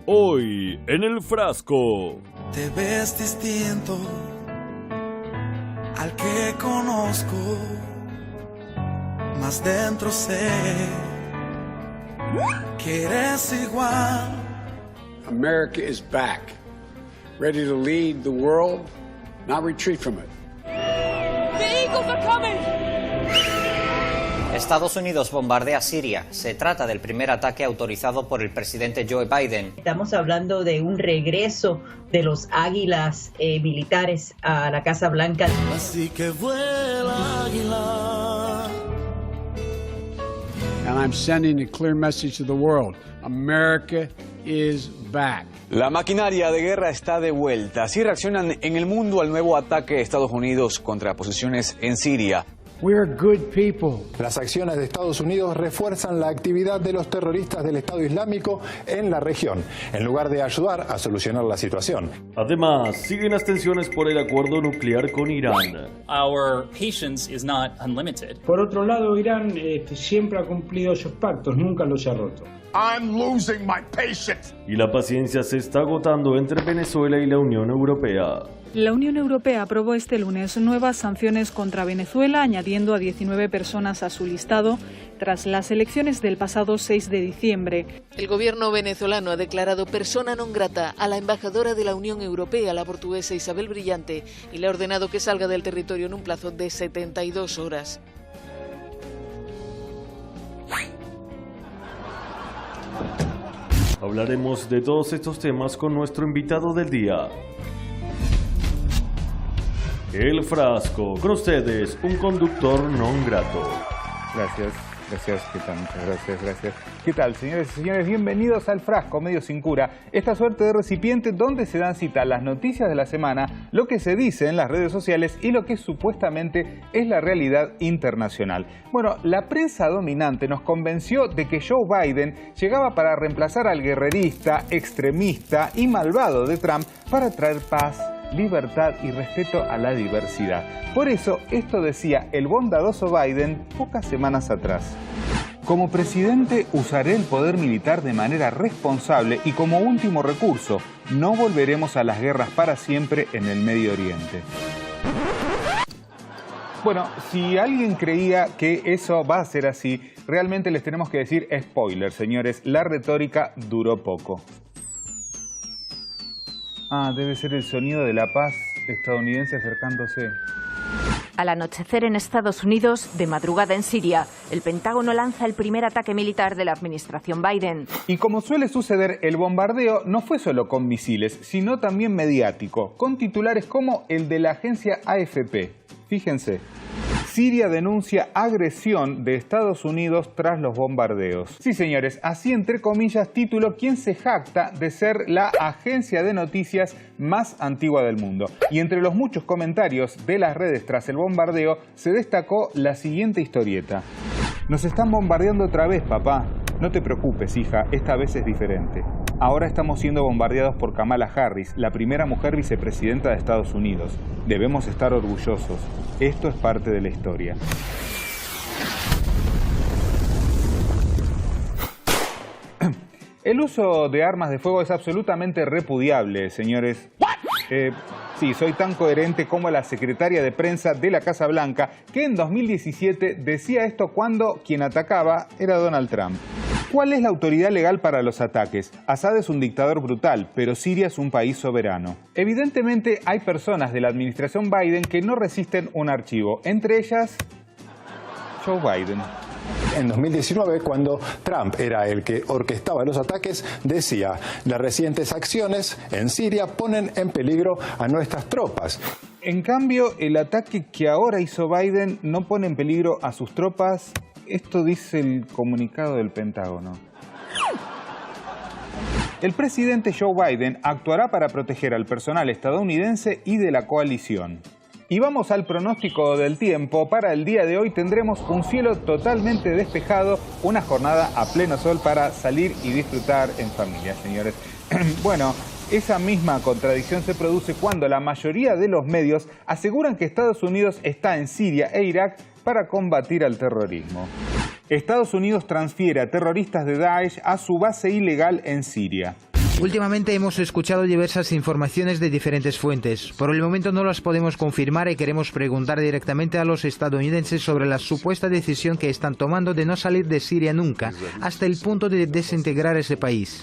Hoy en El Frasco. Te ves distinto al que conozco, más dentro sé que eres igual. America is back, ready to lead the world, not retreat from it. The Eagles are coming! Estados Unidos bombardea Siria. Se trata del primer ataque autorizado por el presidente Joe Biden. Estamos hablando de un regreso de los águilas militares a la Casa Blanca. Así que vuela, águila. And I'm sending a clear message to the world. America is back. La maquinaria de guerra está de vuelta. Así reaccionan en el mundo al nuevo ataque de Estados Unidos contra posiciones en Siria. We're good people. Las acciones de Estados Unidos refuerzan la actividad de los terroristas del Estado Islámico en la región, en lugar de ayudar a solucionar la situación. Además, siguen las tensiones por el acuerdo nuclear con Irán. Our patience is not unlimited. Por otro lado, Irán siempre ha cumplido esos pactos, nunca los ha roto. I'm losing my patience. Y la paciencia se está agotando entre Venezuela y la Unión Europea. La Unión Europea aprobó este lunes nuevas sanciones contra Venezuela, añadiendo a 19 personas a su listado tras las elecciones del pasado 6 de diciembre. El gobierno venezolano ha declarado persona non grata a la embajadora de la Unión Europea, la portuguesa Isabel Brillante, y le ha ordenado que salga del territorio en un plazo de 72 horas. Hablaremos de todos estos temas con nuestro invitado del día. El Frasco, con ustedes, un conductor non grato. Gracias, ¿qué tal? Muchas gracias. ¿Qué tal, señores y señores? Bienvenidos al Frasco, medio sin cura. Esta suerte de recipiente donde se dan cita las noticias de la semana, lo que se dice en las redes sociales y lo que supuestamente es la realidad internacional. Bueno, la prensa dominante nos convenció de que Joe Biden llegaba para reemplazar al guerrerista, extremista y malvado de Trump para traer paz, libertad y respeto a la diversidad. Por eso, esto decía el bondadoso Biden pocas semanas atrás. Como presidente, usaré el poder militar de manera responsable y como último recurso. No volveremos a las guerras para siempre en el Medio Oriente. Bueno, si alguien creía que eso va a ser así, realmente les tenemos que decir spoiler, señores. La retórica duró poco. Ah, debe ser el sonido de la paz estadounidense acercándose. Al anochecer en Estados Unidos, de madrugada en Siria, el Pentágono lanza el primer ataque militar de la administración Biden. Y como suele suceder, el bombardeo no fue solo con misiles, sino también mediático, con titulares como el de la agencia AFP. Fíjense. Siria denuncia agresión de Estados Unidos tras los bombardeos. Sí, señores, así entre comillas título quien se jacta de ser la agencia de noticias más antigua del mundo. Y entre los muchos comentarios de las redes tras el bombardeo se destacó la siguiente historieta. Nos están bombardeando otra vez, papá. No te preocupes, hija, esta vez es diferente. Ahora estamos siendo bombardeados por Kamala Harris, la primera mujer vicepresidenta de Estados Unidos. Debemos estar orgullosos. Esto es parte de la historia. El uso de armas de fuego es absolutamente repudiable, señores. Sí, soy tan coherente como la secretaria de prensa de la Casa Blanca, que en 2017 decía esto cuando quien atacaba era Donald Trump. ¿Cuál es la autoridad legal para los ataques? Assad es un dictador brutal, pero Siria es un país soberano. Evidentemente hay personas de la administración Biden que no resisten un archivo, entre ellas Joe Biden. En 2019, cuando Trump era el que orquestaba los ataques, decía: las recientes acciones en Siria ponen en peligro a nuestras tropas. En cambio, el ataque que ahora hizo Biden no pone en peligro a sus tropas. Esto dice el comunicado del Pentágono. El presidente Joe Biden actuará para proteger al personal estadounidense y de la coalición. Y vamos al pronóstico del tiempo. Para el día de hoy tendremos un cielo totalmente despejado, una jornada a pleno sol para salir y disfrutar en familia, señores. Bueno, esa misma contradicción se produce cuando la mayoría de los medios aseguran que Estados Unidos está en Siria e Irak para combatir al terrorismo. Estados Unidos transfiere a terroristas de Daesh a su base ilegal en Siria. Últimamente hemos escuchado diversas informaciones de diferentes fuentes. Por el momento no las podemos confirmar y queremos preguntar directamente a los estadounidenses sobre la supuesta decisión que están tomando de no salir de Siria nunca, hasta el punto de desintegrar ese país.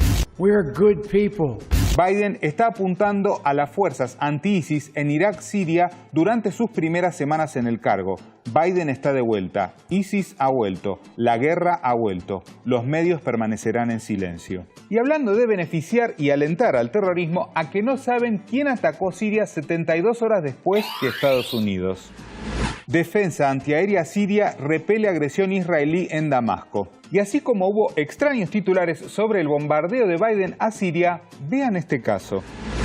Biden está apuntando a las fuerzas anti-ISIS en Irak-Siria durante sus primeras semanas en el cargo. Biden está de vuelta, ISIS ha vuelto, la guerra ha vuelto, los medios permanecerán en silencio. Y hablando de beneficiar y alentar al terrorismo, a que no saben quién atacó Siria 72 horas después que Estados Unidos. Defensa antiaérea siria repele agresión israelí en Damasco. Y así como hubo extraños titulares sobre el bombardeo de Biden a Siria, vean este caso.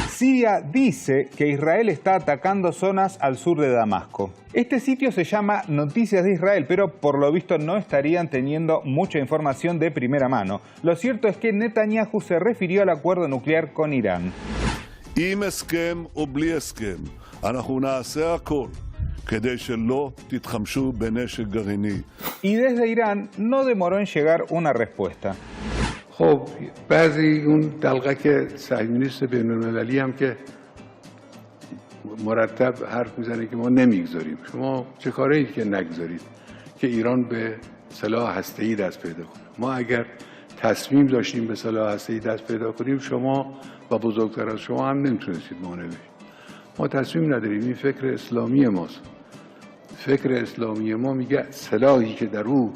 Siria dice que Israel está atacando zonas al sur de Damasco. Este sitio se llama Noticias de Israel, pero por lo visto no estarían teniendo mucha información de primera mano. Lo cierto es que Netanyahu se refirió al acuerdo nuclear con Irán. Y desde Irán no demoró en llegar una respuesta. خب بعضی اون دلقک صهیونیست بین‌المللی هم که مرتب حرف میزنه که ما نمیگذاریم. شما چه کاری که نگذارید که ایران به سلاح هسته‌ای دست پیدا کنه. ما اگر تصمیم داشتیم به سلاح هسته‌ای دست پیدا کنیم شما و بزرگتر از شما هم نمیتونستید مانع بشید. ما تصمیم نداریم. این فکر اسلامی ماست. فکر اسلامی ما میگه سلاحی که در او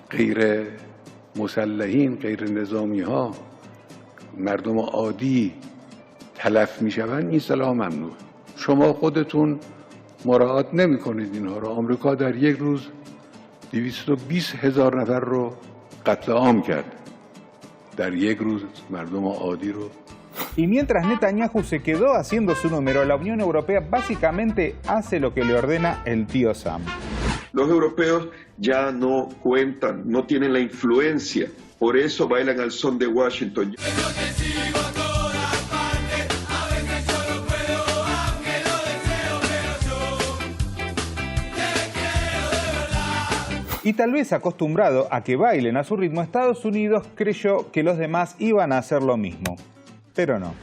غیر مسلحین، غیر نظامی ها، مردم عادی تلف میشوند، این سلاح ممنوع. شما خودتون مراعات نمی کنید اینها رو. آمریکا در یک روز 220,000 نفر رو قتل عام کرد. در یک روز مردم عادی رو. Y mientras Netanyahu se quedó haciendo su número, la Unión Europea básicamente hace lo que le ordena el tío Sam. Los europeos ya no cuentan, no tienen la influencia, por eso bailan al son de Washington. Y tal vez acostumbrado a que bailen a su ritmo, Estados Unidos creyó que los demás iban a hacer lo mismo. Pero no.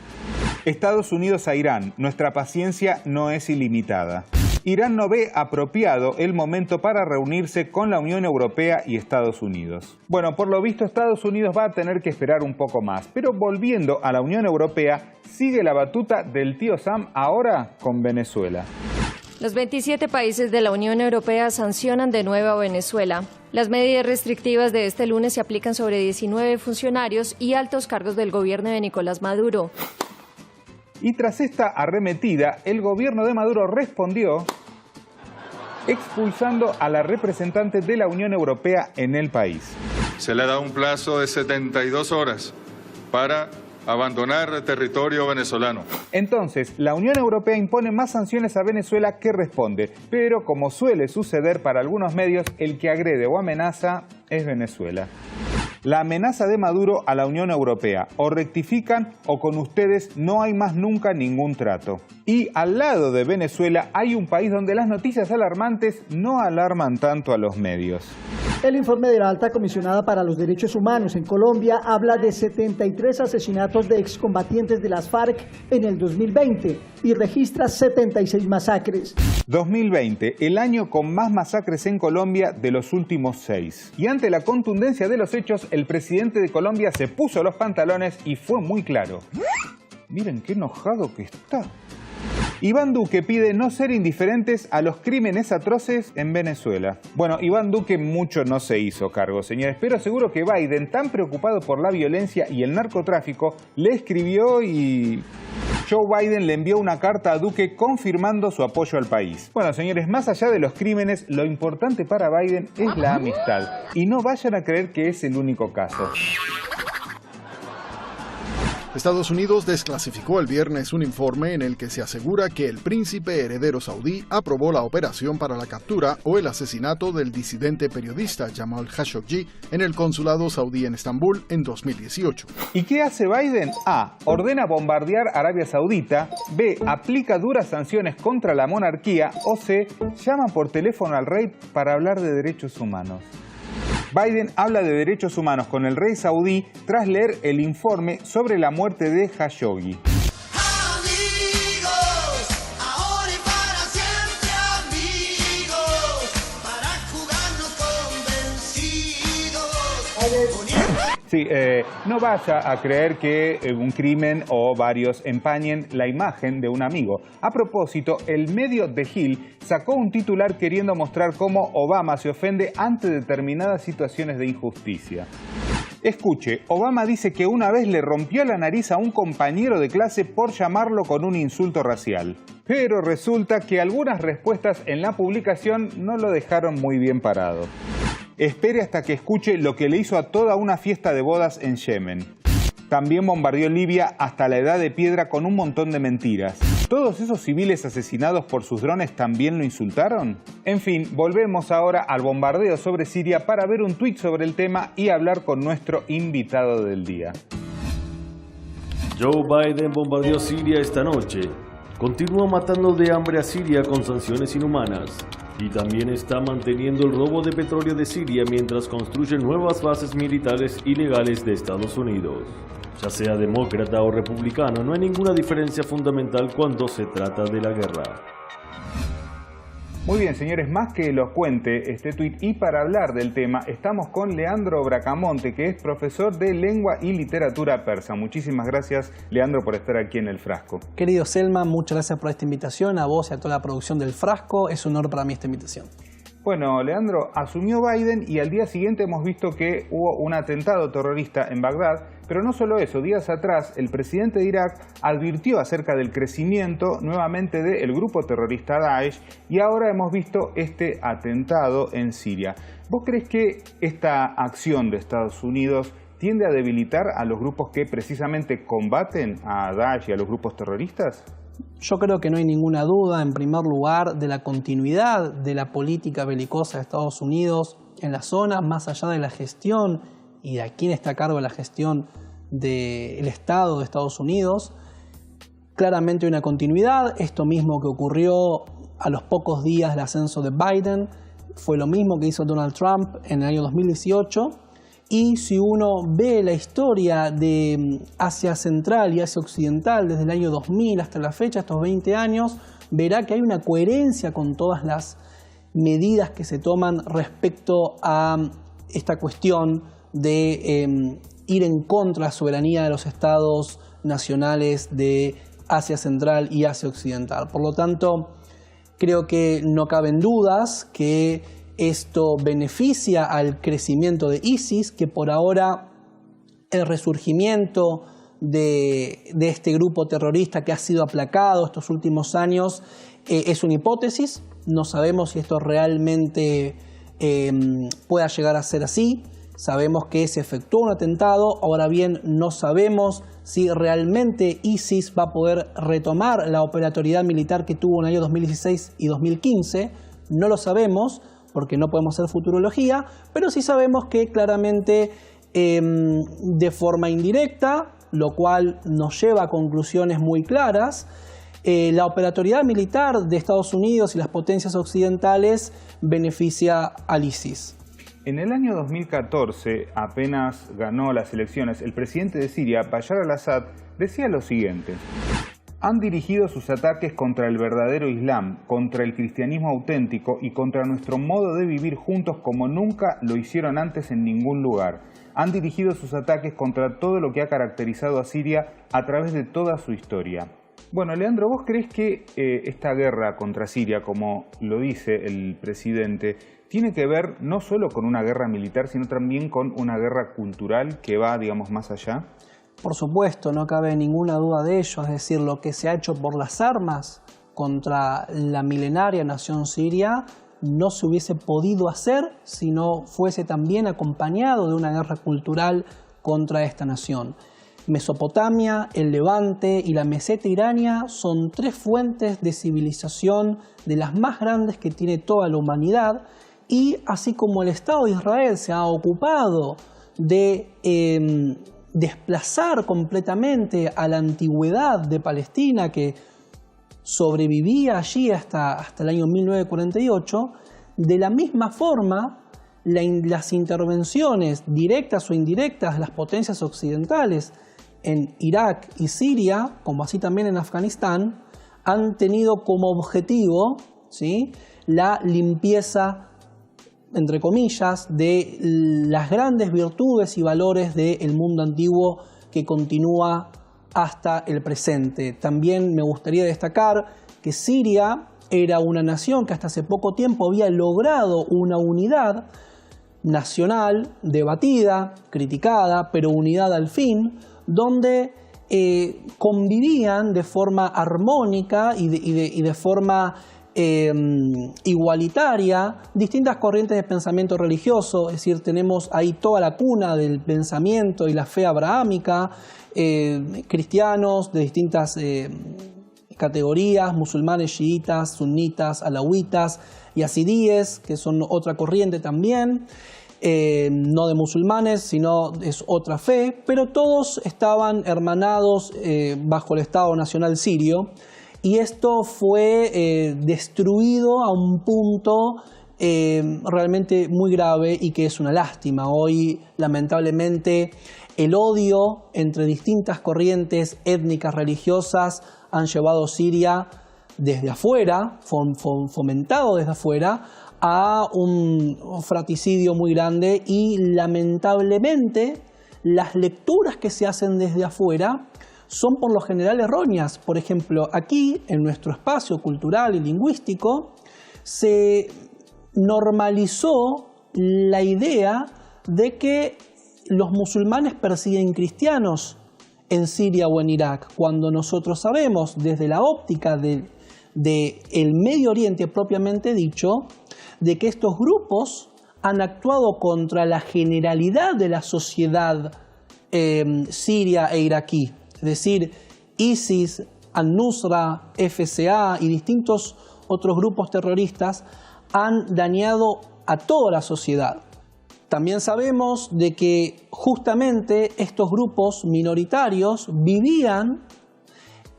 Estados Unidos a Irán, nuestra paciencia no es ilimitada. Irán no ve apropiado el momento para reunirse con la Unión Europea y Estados Unidos. Bueno, por lo visto Estados Unidos va a tener que esperar un poco más, pero volviendo a la Unión Europea, sigue la batuta del tío Sam ahora con Venezuela. Los 27 países de la Unión Europea sancionan de nuevo a Venezuela. Las medidas restrictivas de este lunes se aplican sobre 19 funcionarios y altos cargos del gobierno de Nicolás Maduro. Y tras esta arremetida, el gobierno de Maduro respondió expulsando a la representante de la Unión Europea en el país. Se le da un plazo de 72 horas para abandonar el territorio venezolano. Entonces, la Unión Europea impone más sanciones a Venezuela que responde, pero como suele suceder para algunos medios, el que agrede o amenaza es Venezuela. La amenaza de Maduro a la Unión Europea: o rectifican o con ustedes no hay más nunca ningún trato. Y al lado de Venezuela hay un país donde las noticias alarmantes no alarman tanto a los medios. El informe de la alta comisionada para los derechos humanos en Colombia habla de 73 asesinatos de excombatientes de las FARC en el 2020 y registra 76 masacres. 2020, el año con más masacres en Colombia de los últimos 6. Y ante la contundencia de los hechos, el presidente de Colombia se puso los pantalones y fue muy claro. Miren qué enojado que está. Iván Duque pide no ser indiferentes a los crímenes atroces en Venezuela. Bueno, Iván Duque mucho no se hizo cargo, señores, pero seguro que Biden, tan preocupado por la violencia y el narcotráfico, le escribió y Joe Biden le envió una carta a Duque confirmando su apoyo al país. Bueno, señores, más allá de los crímenes, lo importante para Biden es la amistad. Y no vayan a creer que es el único caso. Estados Unidos desclasificó el viernes un informe en el que se asegura que el príncipe heredero saudí aprobó la operación para la captura o el asesinato del disidente periodista Jamal Khashoggi en el consulado saudí en Estambul en 2018. ¿Y qué hace Biden? A. Ordena bombardear Arabia Saudita. B. Aplica duras sanciones contra la monarquía. O C. Llama por teléfono al rey para hablar de derechos humanos. Biden habla de derechos humanos con el rey saudí tras leer el informe sobre la muerte de Khashoggi. Sí, no vaya a creer que un crimen o varios empañen la imagen de un amigo. A propósito, el medio The Hill sacó un titular queriendo mostrar cómo Obama se ofende ante determinadas situaciones de injusticia. Escuche, Obama dice que una vez le rompió la nariz a un compañero de clase por llamarlo con un insulto racial. Pero resulta que algunas respuestas en la publicación no lo dejaron muy bien parado. Espere hasta que escuche lo que le hizo a toda una fiesta de bodas en Yemen. También bombardeó Libia hasta la edad de piedra con un montón de mentiras. ¿Todos esos civiles asesinados por sus drones también lo insultaron? En fin, volvemos ahora al bombardeo sobre Siria para ver un tuit sobre el tema y hablar con nuestro invitado del día. Joe Biden bombardeó Siria esta noche. Continúa matando de hambre a Siria con sanciones inhumanas. Y también está manteniendo el robo de petróleo de Siria mientras construye nuevas bases militares ilegales de Estados Unidos. Ya sea demócrata o republicano, no hay ninguna diferencia fundamental cuando se trata de la guerra. Muy bien, señores, más que elocuente este tuit, y para hablar del tema estamos con Leandro Bracamonte, que es profesor de lengua y literatura persa. Muchísimas gracias, Leandro, por estar aquí en El Frasco. Querido Selma, muchas gracias por esta invitación, a vos y a toda la producción del Frasco. Es un honor para mí esta invitación. Bueno, Leandro, asumió Biden y al día siguiente hemos visto que hubo un atentado terrorista en Bagdad, pero no solo eso, días atrás el presidente de Irak advirtió acerca del crecimiento nuevamente del grupo terrorista Daesh y ahora hemos visto este atentado en Siria. ¿Vos crees que esta acción de Estados Unidos tiende a debilitar a los grupos que precisamente combaten a Daesh y a los grupos terroristas? Yo creo que no hay ninguna duda, en primer lugar, de la continuidad de la política belicosa de Estados Unidos en la zona, más allá de la gestión y de quién está a cargo de la gestión del Estado de Estados Unidos. Claramente hay una continuidad. Esto mismo que ocurrió a los pocos días del ascenso de Biden fue lo mismo que hizo Donald Trump en el año 2018. Y si uno ve la historia de Asia Central y Asia Occidental desde el año 2000 hasta la fecha, estos 20 años, verá que hay una coherencia con todas las medidas que se toman respecto a esta cuestión de ir en contra de la soberanía de los estados nacionales de Asia Central y Asia Occidental. Por lo tanto, creo que no caben dudas que esto beneficia al crecimiento de ISIS, que por ahora el resurgimiento de este grupo terrorista que ha sido aplacado estos últimos años es una hipótesis. No sabemos si esto realmente pueda llegar a ser así. Sabemos que se efectuó un atentado, ahora bien no sabemos si realmente ISIS va a poder retomar la operatoriedad militar que tuvo en el año 2016 y 2015. No lo sabemos, porque no podemos hacer futurología, pero sí sabemos que claramente de forma indirecta, lo cual nos lleva a conclusiones muy claras, la operatoriedad militar de Estados Unidos y las potencias occidentales beneficia al ISIS. En el año 2014, apenas ganó las elecciones, el presidente de Siria, Bashar al-Assad, decía lo siguiente: han dirigido sus ataques contra el verdadero Islam, contra el cristianismo auténtico y contra nuestro modo de vivir juntos como nunca lo hicieron antes en ningún lugar. Han dirigido sus ataques contra todo lo que ha caracterizado a Siria a través de toda su historia. Bueno, Leandro, ¿vos crees que esta guerra contra Siria, como lo dice el presidente, tiene que ver no solo con una guerra militar, sino también con una guerra cultural que va, digamos, más allá? Por supuesto, no cabe ninguna duda de ello, es decir, lo que se ha hecho por las armas contra la milenaria nación siria no se hubiese podido hacer si no fuese también acompañado de una guerra cultural contra esta nación. Mesopotamia, el Levante y la meseta irania son tres fuentes de civilización de las más grandes que tiene toda la humanidad, y así como el Estado de Israel se ha ocupado de desplazar completamente a la antigüedad de Palestina, que sobrevivía allí hasta el año 1948, de la misma forma las intervenciones directas o indirectas de las potencias occidentales en Irak y Siria, como así también en Afganistán, han tenido como objetivo, ¿sí?, la limpieza, entre comillas, de las grandes virtudes y valores del mundo antiguo que continúa hasta el presente. También me gustaría destacar que Siria era una nación que hasta hace poco tiempo había logrado una unidad nacional, debatida, criticada, pero unidad al fin, donde convivían de forma armónica y de forma igualitaria distintas corrientes de pensamiento religioso. Es decir, tenemos ahí toda la cuna del pensamiento y la fe abrahámica, cristianos de distintas categorías, musulmanes, chiitas, sunitas, alawitas y asidíes, que son otra corriente también, no de musulmanes, sino es otra fe, pero todos estaban hermanados bajo el Estado Nacional Sirio, y esto fue destruido a un punto realmente muy grave y que es una lástima. Hoy, lamentablemente, el odio entre distintas corrientes étnicas religiosas han llevado a Siria desde afuera, fomentado desde afuera, a un fratricidio muy grande, y lamentablemente las lecturas que se hacen desde afuera son por lo general erróneas. Por ejemplo, aquí en nuestro espacio cultural y lingüístico se normalizó la idea de que los musulmanes persiguen cristianos en Siria o en Irak, cuando nosotros sabemos desde la óptica del Medio Oriente propiamente dicho, de que estos grupos han actuado contra la generalidad de la sociedad siria e iraquí. Es decir, ISIS, Al-Nusra, FCA y distintos otros grupos terroristas han dañado a toda la sociedad. También sabemos de que justamente estos grupos minoritarios vivían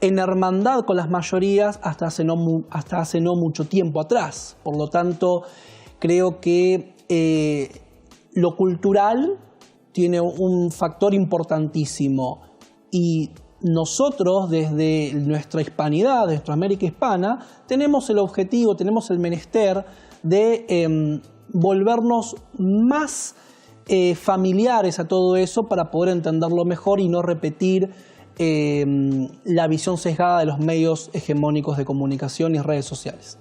en hermandad con las mayorías hasta hace no mucho tiempo atrás. Por lo tanto, creo que lo cultural tiene un factor importantísimo, y nosotros desde nuestra hispanidad, de nuestra América hispana, tenemos el objetivo, tenemos el menester de volvernos más familiares a todo eso para poder entenderlo mejor y no repetir la visión sesgada de los medios hegemónicos de comunicación y redes sociales.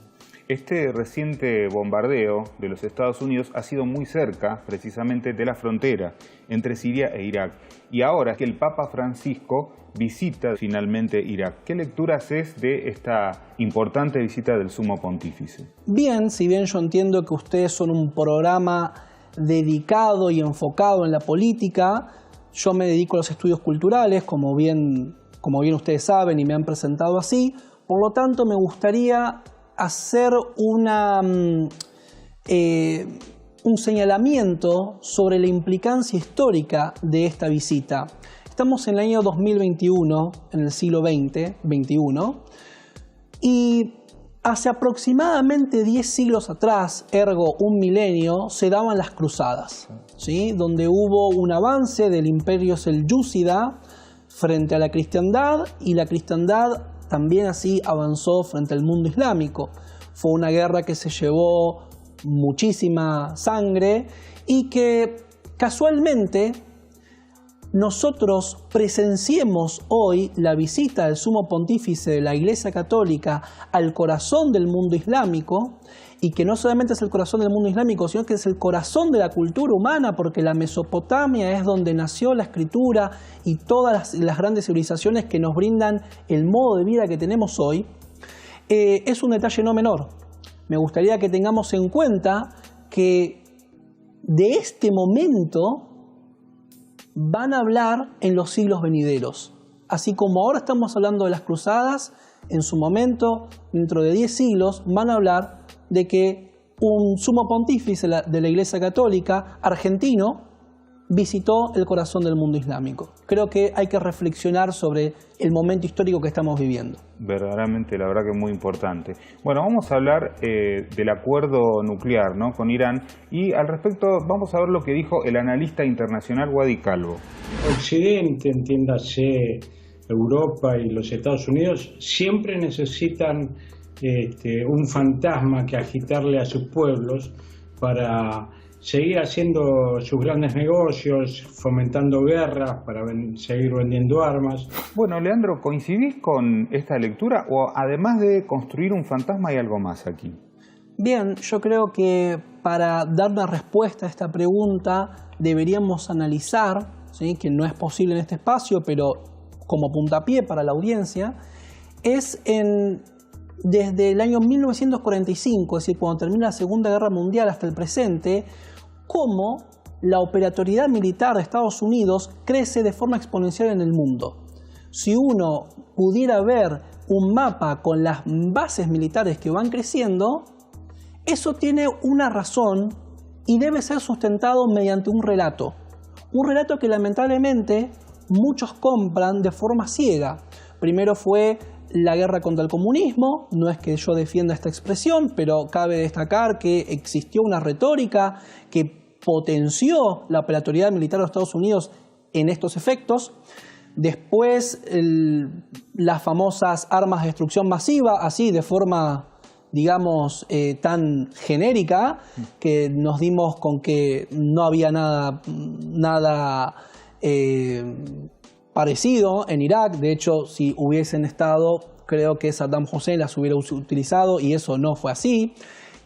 Este reciente bombardeo de los Estados Unidos ha sido muy cerca, precisamente, de la frontera entre Siria e Irak. Y ahora que el Papa Francisco visita finalmente Irak, ¿qué lectura haces de esta importante visita del Sumo Pontífice? Bien, si bien yo entiendo que ustedes son un programa dedicado y enfocado en la política, yo me dedico a los estudios culturales, como bien ustedes saben y me han presentado así. Por lo tanto, me gustaría hacer un señalamiento sobre la implicancia histórica de esta visita. Estamos en el año 2021, en el siglo XX, y hace aproximadamente 10 siglos atrás, ergo un milenio, se daban las cruzadas, ¿sí?, donde hubo un avance del imperio selyúcida frente a la cristiandad, y la cristiandad también así avanzó frente al mundo islámico. Fue una guerra que se llevó muchísima sangre y que casualmente nosotros presenciemos hoy la visita del Sumo Pontífice de la Iglesia Católica al corazón del mundo islámico, y que no solamente es el corazón del mundo islámico, sino que es el corazón de la cultura humana, porque la Mesopotamia es donde nació la escritura y todas las grandes civilizaciones que nos brindan el modo de vida que tenemos hoy, es un detalle no menor. Me gustaría que tengamos en cuenta que de este momento van a hablar en los siglos venideros. Así como ahora estamos hablando de las cruzadas, en su momento, dentro de 10 siglos, van a hablar de que un sumo pontífice de la Iglesia Católica, argentino, visitó el corazón del mundo islámico. Creo que hay que reflexionar sobre el momento histórico que estamos viviendo. Verdaderamente, la verdad que es muy importante. Bueno, vamos a hablar del acuerdo nuclear, ¿no?, con Irán, y al respecto vamos a ver lo que dijo el analista internacional Wadi Calvo. Occidente, entiéndase Europa y los Estados Unidos, siempre necesitan un fantasma que agitarle a sus pueblos para seguir haciendo sus grandes negocios, fomentando guerras para seguir vendiendo armas. Bueno, Leandro, ¿coincidís con esta lectura o además de construir un fantasma hay algo más aquí? Bien, yo creo que para dar una respuesta a esta pregunta deberíamos analizar, ¿sí?, que no es posible en este espacio, pero como puntapié para la audiencia, es desde el año 1945, es decir, cuando termina la Segunda Guerra Mundial hasta el presente, cómo la operatoriedad militar de Estados Unidos crece de forma exponencial en el mundo. Si uno pudiera ver un mapa con las bases militares que van creciendo, eso tiene una razón y debe ser sustentado mediante un relato que lamentablemente muchos compran de forma ciega. Primero fue la guerra contra el comunismo, no es que yo defienda esta expresión, pero cabe destacar que existió una retórica que potenció la operatoriedad militar de los Estados Unidos en estos efectos. Después las famosas armas de destrucción masiva, así de forma, digamos, tan genérica, que nos dimos con que no había nada parecido en Irak. De hecho, si hubiesen estado, creo que Saddam Hussein las hubiera utilizado y eso no fue así.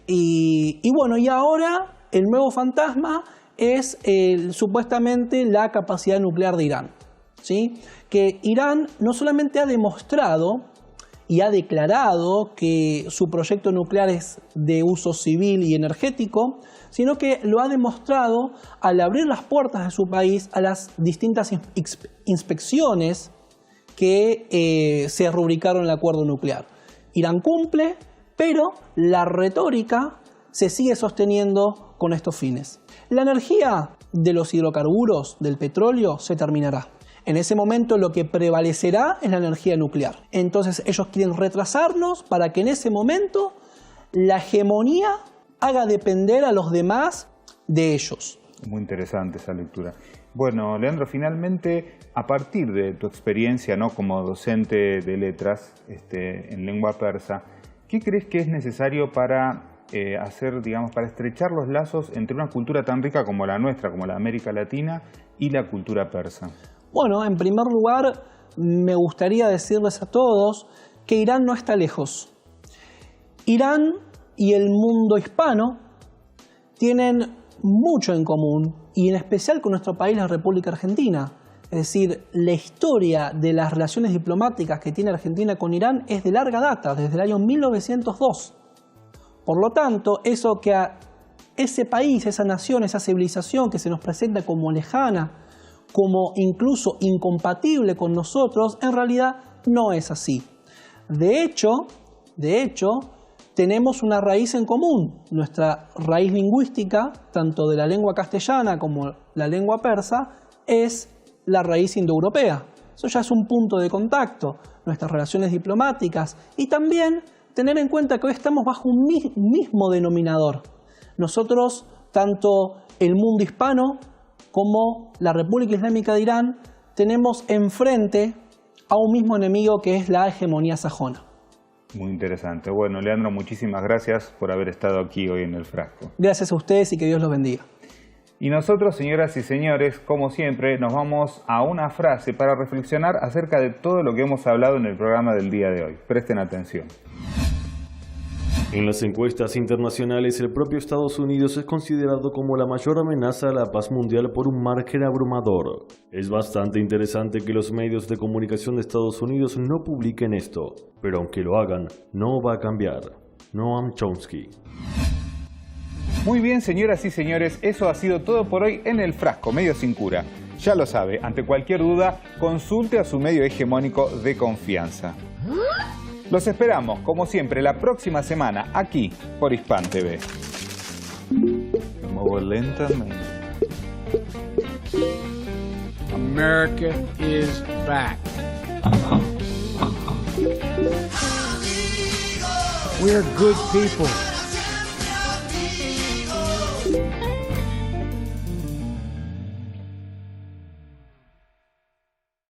Y bueno, y ahora el nuevo fantasma es supuestamente la capacidad nuclear de Irán, ¿sí? Que Irán no solamente ha demostrado y ha declarado que su proyecto nuclear es de uso civil y energético, sino que lo ha demostrado al abrir las puertas de su país a las distintas inspecciones que se rubricaron en el acuerdo nuclear. Irán cumple, pero la retórica se sigue sosteniendo con estos fines. La energía de los hidrocarburos, del petróleo, se terminará. En ese momento lo que prevalecerá es la energía nuclear. Entonces ellos quieren retrasarnos para que en ese momento la hegemonía haga depender a los demás de ellos. Muy interesante esa lectura. Bueno, Leandro, finalmente, a partir de tu experiencia, ¿no?, como docente de letras en lengua persa, ¿qué crees que es necesario para para estrechar los lazos entre una cultura tan rica como la nuestra, como la América Latina, y la cultura persa? Bueno, en primer lugar, me gustaría decirles a todos que Irán no está lejos. Irán y el mundo hispano tienen mucho en común, y en especial con nuestro país, la República Argentina. Es decir, la historia de las relaciones diplomáticas que tiene Argentina con Irán es de larga data, desde el año 1902. Por lo tanto, eso que a ese país, esa nación, esa civilización que se nos presenta como lejana, como incluso incompatible con nosotros, en realidad no es así. De hecho, tenemos una raíz en común. Nuestra raíz lingüística, tanto de la lengua castellana como la lengua persa, es la raíz indoeuropea. Eso ya es un punto de contacto. Nuestras relaciones diplomáticas y también tener en cuenta que hoy estamos bajo un mismo denominador. Nosotros, tanto el mundo hispano como la República Islámica de Irán, tenemos enfrente a un mismo enemigo que es la hegemonía sajona. Muy interesante. Bueno, Leandro, muchísimas gracias por haber estado aquí hoy en El Frasco. Gracias a ustedes y que Dios los bendiga. Y nosotros, señoras y señores, como siempre, nos vamos a una frase para reflexionar acerca de todo lo que hemos hablado en el programa del día de hoy. Presten atención. En las encuestas internacionales, el propio Estados Unidos es considerado como la mayor amenaza a la paz mundial por un margen abrumador. Es bastante interesante que los medios de comunicación de Estados Unidos no publiquen esto, pero aunque lo hagan, no va a cambiar. Noam Chomsky. Muy bien, señoras y señores, eso ha sido todo por hoy en El Frasco, medio sin cura. Ya lo sabe, ante cualquier duda, consulte a su medio hegemónico de confianza. Los esperamos, como siempre, la próxima semana, aquí, por Hispan TV. Me muevo lentamente. America is back. We're good people.